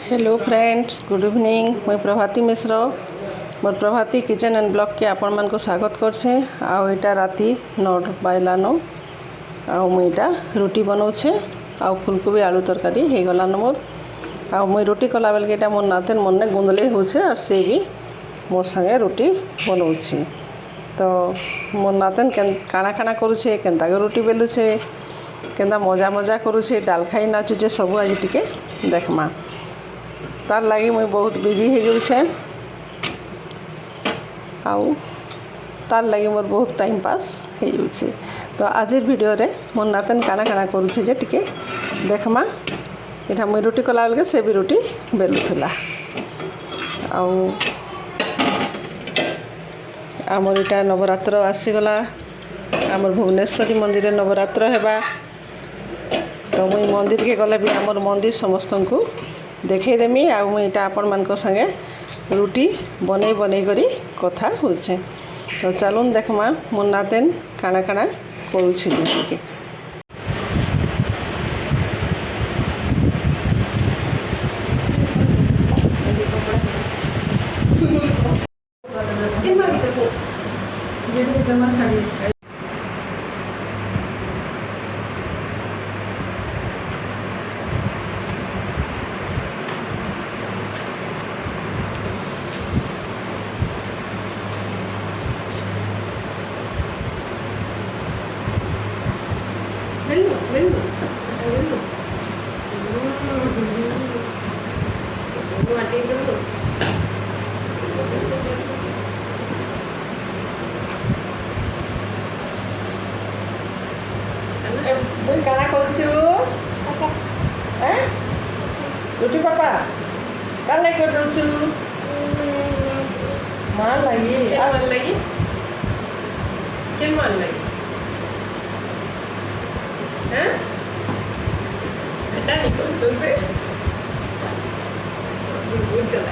Hello friends, good evening. मुई प्रभाती मिश्र, मोर प्रभाती kitchen and blog के आपण मान को स्वागत करछे। आउ इटा राति 9 बाजलान। आउ मुई इटा रोटी बनाऊे। आउ फुलकोबी आलू तरकारी हो गलान मोर। आउ मुई रोटी कला बेल के इटा मोर नातेन मन में गुंदले होछे और से भी मोर संगे रोटी बनाऊे। तो मोर नातेन काना काना करुछे, केंता रोटी बेलुछे, केंता मजा मजा करुछे, डाल खाई नाचुचे, सब आज टिके देखमा। तार लगी मुई बहुत बिजी हो जाऊे। आउ तार लगी मोर बहुत टाइम पास हो जाऊे। तो आज वीडियो रे मोर नातेन काना काना करुछे जे टिके देखमा। इटा मुई रोटी कला बेल के से भी रोटी बेलुला। आउ आमर इटा नवरात्र आसीगला। आमर भुवनेश्वरी मंदिर नवरात्र हेबा। तो मुई मंदिर के गले भी आमर मंदिर समस्त को देखदेमी। आ मुई इटा आपण मान संगे रोटी बनै बनै करी कथा होछे। तो चलून देखमा मोर नातेन काना काना करुछे जे काना करुछु रोटी पापा काल नहीं कर दउछु मान लगी मन लगी के मन लगी हैं बेटा नहीं कर दउसे बहुत चला